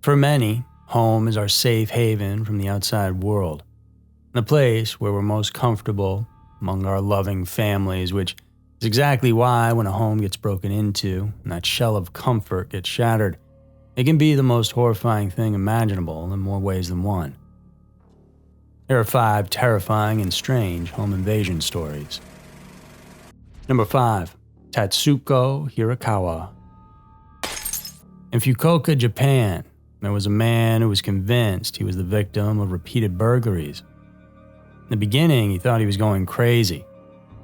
For many, home is our safe haven from the outside world, the place where we're most comfortable among our loving families, which is exactly why when a home gets broken into and that shell of comfort gets shattered, it can be the most horrifying thing imaginable in more ways than one. Here are 5 terrifying and strange home invasion stories. Number 5. Tatsuko Hirakawa. In Fukuoka, Japan, there was a man who was convinced he was the victim of repeated burglaries. In the beginning, he thought he was going crazy.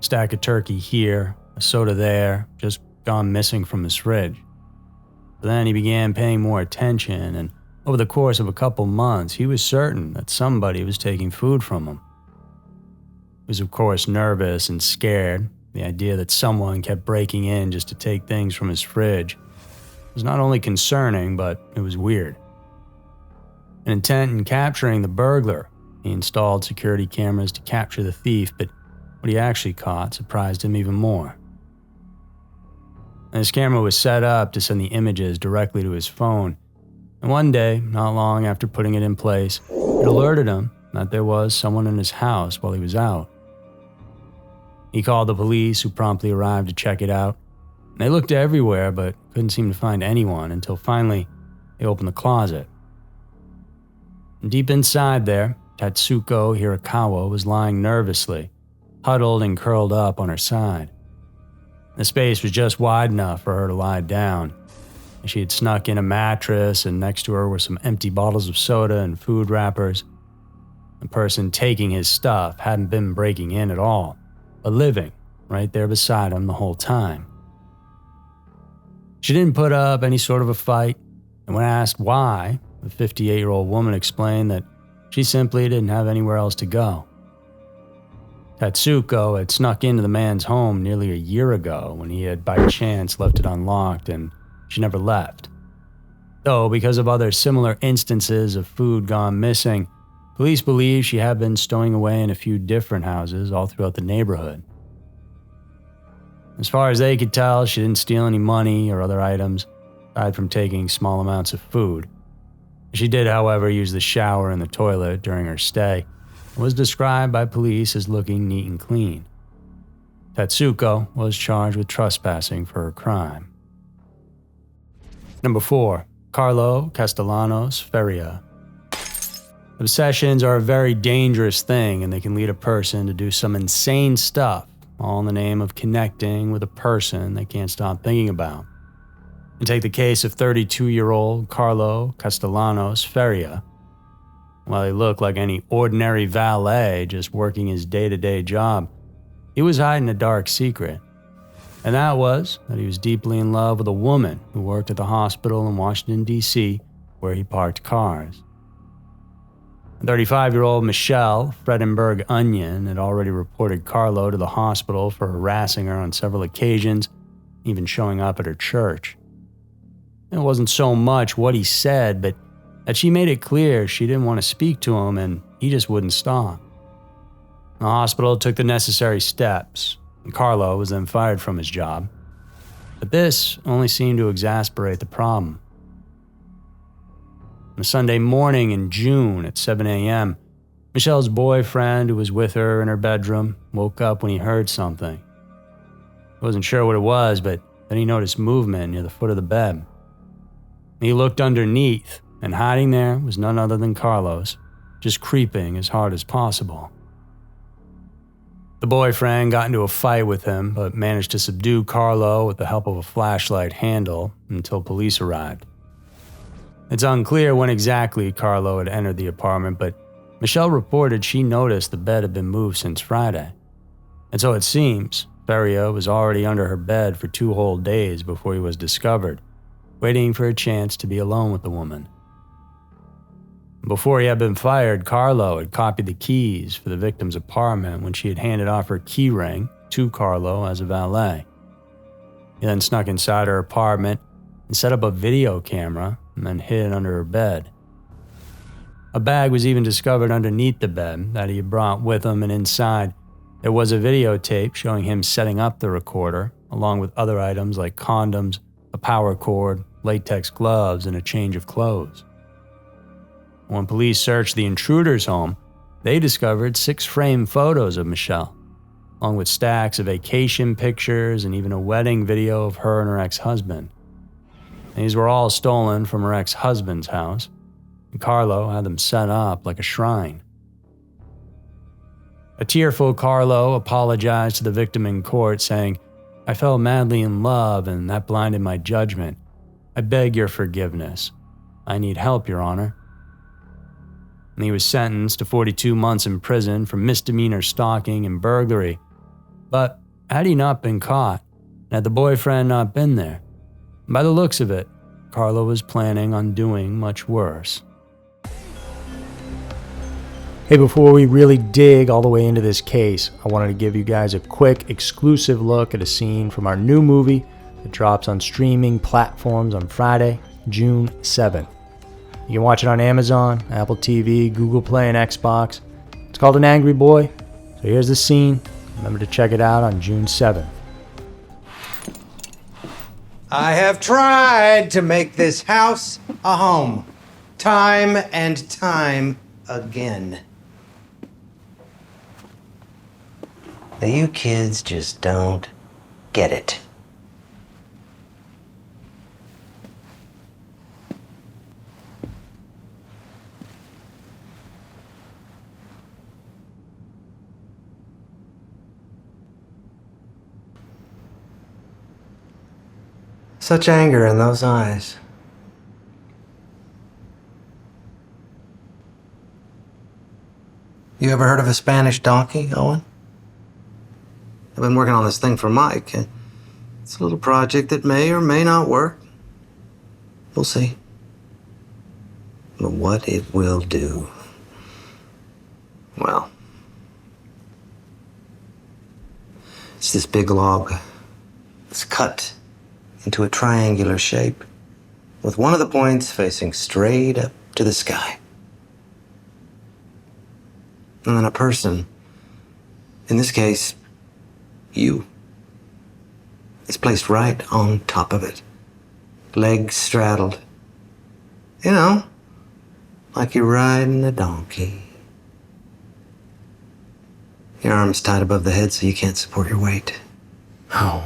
A stack of turkey here, a soda there, just gone missing from his fridge. But then he began paying more attention, and over the course of a couple months, he was certain that somebody was taking food from him. He was, of course, nervous and scared. The idea that someone kept breaking in just to take things from his fridge was not only concerning, but it was weird. Intent in capturing the burglar, he installed security cameras to capture the thief, but what he actually caught surprised him even more. And his camera was set up to send the images directly to his phone, and one day, not long after putting it in place, it alerted him that there was someone in his house while he was out. He called the police, who promptly arrived to check it out. They looked everywhere, but couldn't seem to find anyone until finally they opened the closet. And deep inside there, Tatsuko Hirakawa was lying nervously, huddled and curled up on her side. The space was just wide enough for her to lie down. She had snuck in a mattress, and next to her were some empty bottles of soda and food wrappers. The person taking his stuff hadn't been breaking in at all, but living right there beside him the whole time. She didn't put up any sort of a fight, and when asked why, the 58-year-old woman explained that she simply didn't have anywhere else to go. Tatsuko had snuck into the man's home nearly a year ago when he had by chance left it unlocked, and she never left. Though, because of other similar instances of food gone missing, police believe she had been stowing away in a few different houses all throughout the neighborhood. As far as they could tell, she didn't steal any money or other items, aside from taking small amounts of food. She did, however, use the shower and the toilet during her stay, and was described by police as looking neat and clean. Tatsuko was charged with trespassing for her crime. Number 4. Carlo Castellanos Feria. Obsessions are a very dangerous thing, and they can lead a person to do some insane stuff, all in the name of connecting with a person they can't stop thinking about. And take the case of 32-year-old Carlo Castellanos Feria. While he looked like any ordinary valet just working his day-to-day job, he was hiding a dark secret. And that was that he was deeply in love with a woman who worked at the hospital in Washington, D.C., where he parked cars. 35-year-old Michelle Fredenberg Onion had already reported Carlo to the hospital for harassing her on several occasions, even showing up at her church. It wasn't so much what he said, but that she made it clear she didn't want to speak to him, and he just wouldn't stop. The hospital took the necessary steps, and Carlo was then fired from his job. But this only seemed to exasperate the problem. On a Sunday morning in June at 7 a.m., Michelle's boyfriend, who was with her in her bedroom, woke up when he heard something. He wasn't sure what it was, but then he noticed movement near the foot of the bed. He looked underneath, and hiding there was none other than Carlos, just creeping as hard as possible. The boyfriend got into a fight with him, but managed to subdue Carlo with the help of a flashlight handle until police arrived. It's unclear when exactly Carlo had entered the apartment, but Michelle reported she noticed the bed had been moved since Friday. And so it seems Feria was already under her bed for 2 whole days before he was discovered, waiting for a chance to be alone with the woman. Before he had been fired, Carlo had copied the keys for the victim's apartment when she had handed off her key ring to Carlo as a valet. He then snuck inside her apartment and set up a video camera and then hid it under her bed. A bag was even discovered underneath the bed that he had brought with him, and inside there was a videotape showing him setting up the recorder, along with other items like condoms, a power cord, latex gloves, and a change of clothes. When police searched the intruder's home, they discovered 6 framed photos of Michelle, along with stacks of vacation pictures and even a wedding video of her and her ex-husband. These were all stolen from her ex-husband's house, and Carlo had them set up like a shrine. A tearful Carlo apologized to the victim in court, saying, "I fell madly in love and that blinded my judgment. I beg your forgiveness. I need help, Your Honor." And he was sentenced to 42 months in prison for misdemeanor stalking and burglary. But had he not been caught, and had the boyfriend not been there, by the looks of it, Carlo was planning on doing much worse. Hey, before we really dig all the way into this case, I wanted to give you guys a quick exclusive look at a scene from our new movie that drops on streaming platforms on Friday, June 7th. You can watch it on Amazon, Apple TV, Google Play, and Xbox. It's called An Angry Boy. So here's the scene. Remember to check it out on June 7th. I have tried to make this house a home, time and time again. Now, you kids just don't get it. Such anger in those eyes. You ever heard of a Spanish donkey, Owen? I've been working on this thing for Mike. It's a little project that may or may not work. We'll see. But what it will do, well, it's this big log. It's cut into a triangular shape, with one of the points facing straight up to the sky. And then a person, in this case, you, is placed right on top of it, legs straddled. You know, like you're riding a donkey. Your arms tied above the head so you can't support your weight. Oh.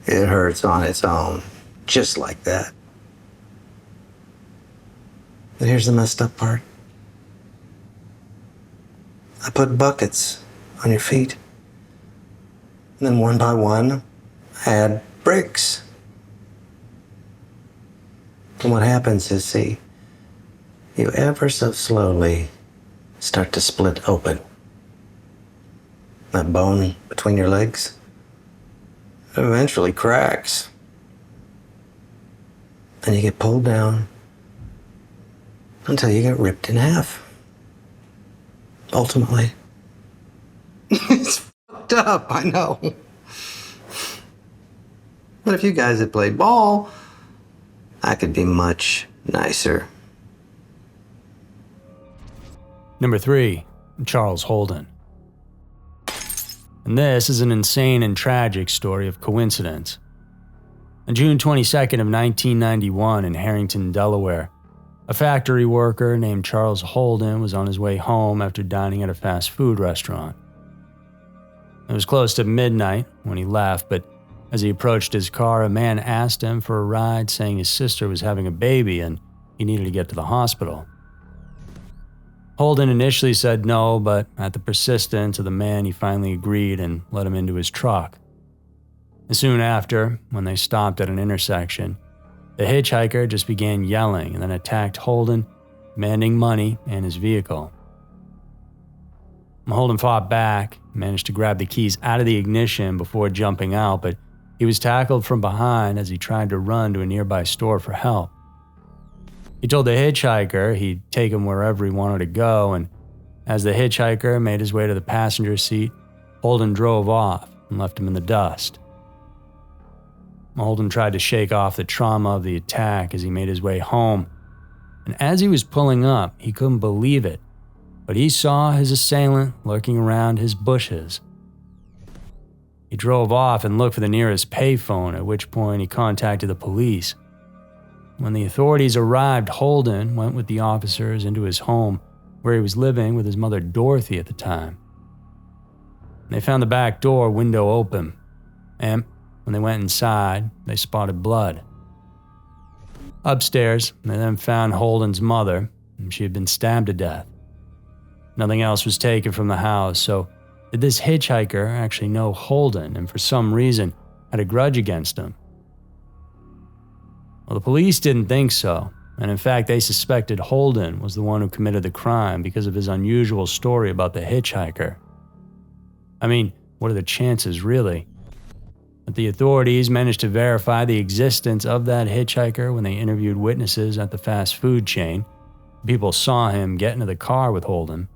It hurts on its own, just like that. But here's the messed up part. I put buckets on your feet. And then one by one, I add bricks. And what happens is, see, you ever so slowly start to split open. That bone between your legs, it eventually cracks. And you get pulled down until you get ripped in half. Ultimately. It's fucked up, I know. But if you guys had played ball, I could be much nicer. Number 3, Charles Holden. And this is an insane and tragic story of coincidence. On June 22nd of 1991 in Harrington, Delaware, a factory worker named Charles Holden was on his way home after dining at a fast food restaurant. It was close to midnight when he left, but as he approached his car, a man asked him for a ride, saying his sister was having a baby and he needed to get to the hospital. Holden initially said no, but at the persistence of the man, he finally agreed and let him into his truck. And soon after, when they stopped at an intersection, the hitchhiker just began yelling and then attacked Holden, demanding money and his vehicle. Holden fought back, managed to grab the keys out of the ignition before jumping out, but he was tackled from behind as he tried to run to a nearby store for help. He told the hitchhiker he'd take him wherever he wanted to go, and as the hitchhiker made his way to the passenger seat, Holden drove off and left him in the dust. Holden tried to shake off the trauma of the attack as he made his way home, and as he was pulling up, he couldn't believe it, but he saw his assailant lurking around his bushes. He drove off and looked for the nearest payphone, at which point he contacted the police. when the authorities arrived, Holden went with the officers into his home where he was living with his mother Dorothy at the time. They found the back door window open, and when they went inside, they spotted blood. Upstairs, they then found Holden's mother, and she had been stabbed to death. Nothing else was taken from the house, so did this hitchhiker actually know Holden and for some reason had a grudge against him? Well, the police didn't think so, and in fact they suspected Holden was the one who committed the crime because of his unusual story about the hitchhiker. I mean, what are the chances, really? But the authorities managed to verify the existence of that hitchhiker when they interviewed witnesses at the fast food chain. People saw him get into the car with Holden.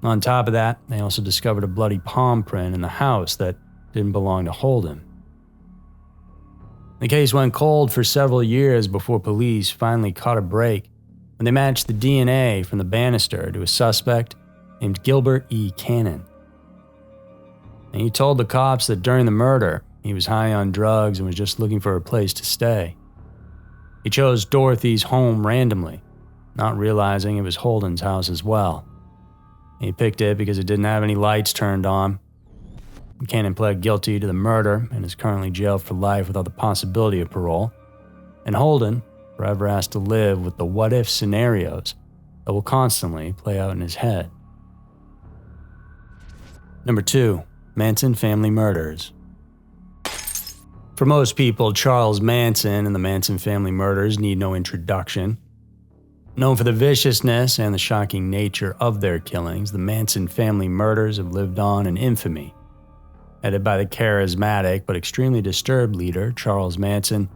On top of that, they also discovered a bloody palm print in the house that didn't belong to Holden. The case went cold for several years before police finally caught a break when they matched the DNA from the banister to a suspect named Gilbert E. Cannon. And he told the cops that during the murder, he was high on drugs and was just looking for a place to stay. He chose Dorothy's home randomly, not realizing it was Holden's house as well. He picked it because it didn't have any lights turned on. Cannon pled guilty to the murder and is currently jailed for life without the possibility of parole. And Holden forever has to live with the what-if scenarios that will constantly play out in his head. Number 2, Manson family murders. For most people, Charles Manson and the Manson family murders need no introduction. Known for the viciousness and the shocking nature of their killings, the Manson family murders have lived on in infamy. Headed by the charismatic but extremely disturbed leader, Charles Manson,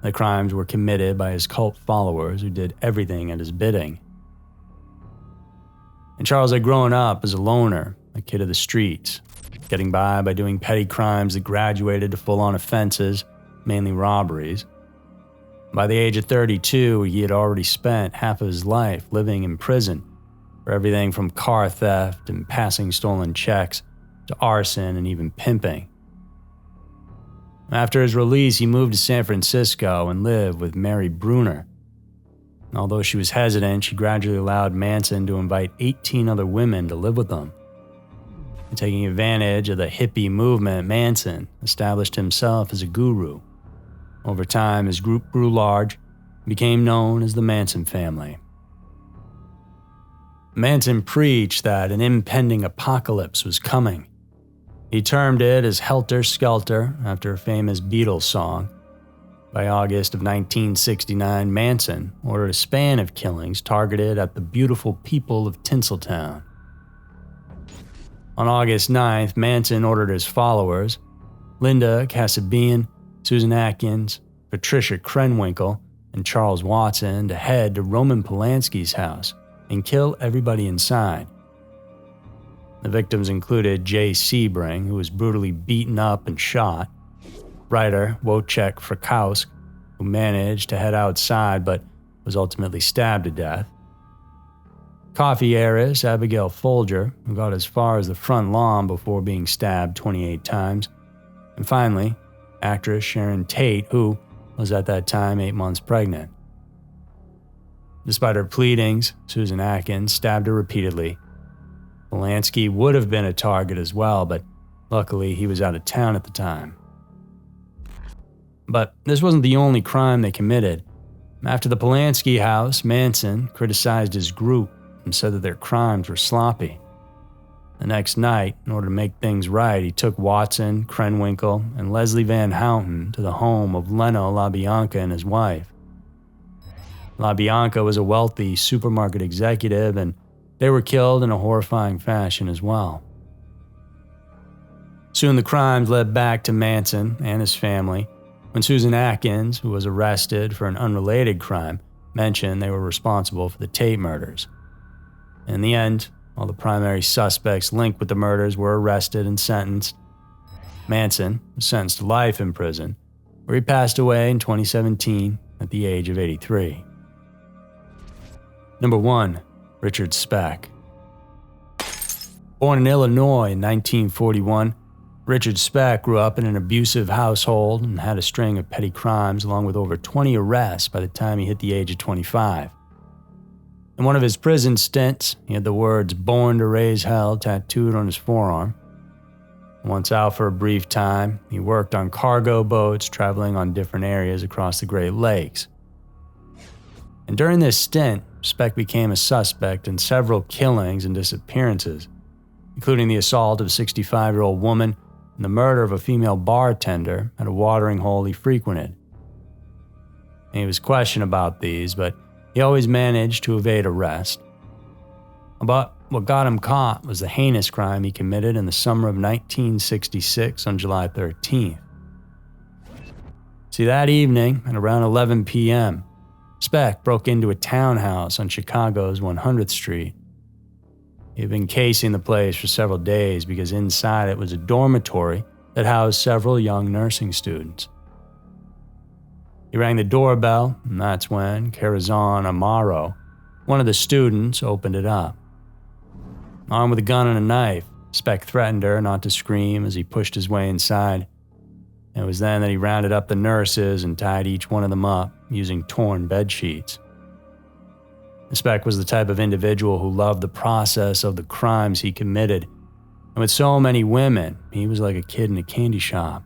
the crimes were committed by his cult followers who did everything at his bidding. And Charles had grown up as a loner, a kid of the streets, getting by doing petty crimes that graduated to full-on offenses, mainly robberies. By the age of 32, he had already spent half of his life living in prison for everything from car theft and passing stolen checks to arson and even pimping. After his release, he moved to San Francisco and lived with Mary Bruner. And although she was hesitant, she gradually allowed Manson to invite 18 other women to live with them. And taking advantage of the hippie movement, Manson established himself as a guru. Over time, his group grew large and became known as the Manson family. Manson preached that an impending apocalypse was coming. He termed it as Helter Skelter after a famous Beatles song. By August of 1969, Manson ordered a span of killings targeted at the beautiful people of Tinseltown. On August 9th, Manson ordered his followers, Linda Kasabian, Susan Atkins, Patricia Krenwinkel, and Charles Watson, to head to Roman Polanski's house and kill everybody inside. The victims included Jay Sebring, who was brutally beaten up and shot, writer Wojciech Frykowski, who managed to head outside but was ultimately stabbed to death, coffee heiress Abigail Folger, who got as far as the front lawn before being stabbed 28 times, and finally, actress Sharon Tate, who was at that time 8 months pregnant. Despite her pleadings, Susan Atkins stabbed her repeatedly. Polanski would have been a target as well, but luckily he was out of town at the time. But this wasn't the only crime they committed. After the Polanski house, Manson criticized his group and said that their crimes were sloppy. The next night, in order to make things right, he took Watson, Krenwinkel, and Leslie Van Houten to the home of Leno LaBianca and his wife. LaBianca was a wealthy supermarket executive, and they were killed in a horrifying fashion as well. Soon the crimes led back to Manson and his family when Susan Atkins, who was arrested for an unrelated crime, mentioned they were responsible for the Tate murders. In the end, all the primary suspects linked with the murders were arrested and sentenced. Manson was sentenced to life in prison, where he passed away in 2017 at the age of 83. Number 1. Richard Speck. Born in Illinois in 1941, Richard Speck grew up in an abusive household and had a string of petty crimes along with over 20 arrests by the time he hit the age of 25. In one of his prison stints, he had the words "Born to Raise Hell" tattooed on his forearm. Once out for a brief time, he worked on cargo boats traveling on different areas across the Great Lakes. And during this stint, Speck became a suspect in several killings and disappearances, including the assault of a 65-year-old woman and the murder of a female bartender at a watering hole he frequented. And he was questioned about these, but he always managed to evade arrest. But what got him caught was the heinous crime he committed in the summer of 1966 on July 13th. See, that evening, at around 11 p.m., Speck broke into a townhouse on Chicago's 100th Street. He had been casing the place for several days because inside it was a dormitory that housed several young nursing students. He rang the doorbell, and that's when Corazon Amaro, one of the students, opened it up. Armed with a gun and a knife, Speck threatened her not to scream as he pushed his way inside. It was then that he rounded up the nurses and tied each one of them up using torn bed sheets. Speck was the type of individual who loved the process of the crimes he committed, and with so many women, he was like a kid in a candy shop.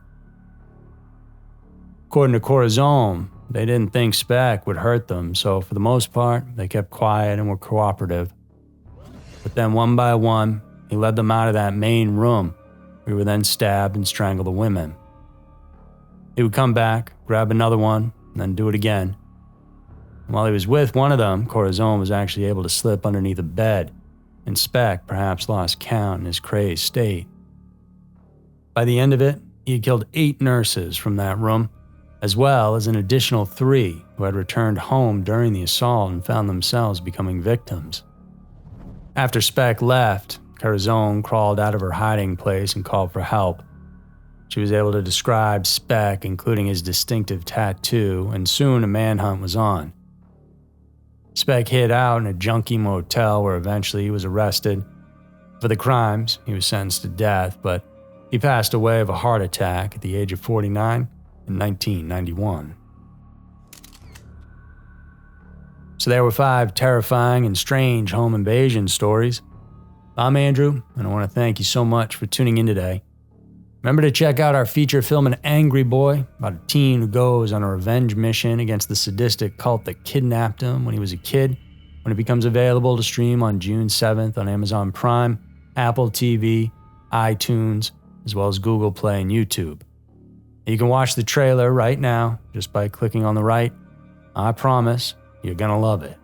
According to Corazon, they didn't think Speck would hurt them, so for the most part, they kept quiet and were cooperative. But then one by one, he led them out of that main room, where he would then stab and strangle the women. He would come back, grab another one, and then do it again. And while he was with one of them, Corazon was actually able to slip underneath a bed, and Speck perhaps lost count in his crazed state. By the end of it, he had killed 8 nurses from that room, as well as an additional 3 who had returned home during the assault and found themselves becoming victims. After Speck left, Corazon crawled out of her hiding place and called for help. She was able to describe Speck, including his distinctive tattoo, and soon a manhunt was on. Speck hid out in a junkie motel where eventually he was arrested. For the crimes, he was sentenced to death, but he passed away of a heart attack at the age of 49 in 1991. So there were 5 terrifying and strange home invasion stories. I'm Andrew, and I want to thank you so much for tuning in today. Remember to check out our feature film An Angry Boy, about a teen who goes on a revenge mission against the sadistic cult that kidnapped him when he was a kid, when it becomes available to stream on June 7th on Amazon Prime, Apple TV, iTunes, as well as Google Play and YouTube. You can watch the trailer right now just by clicking on the right. I promise you're gonna love it.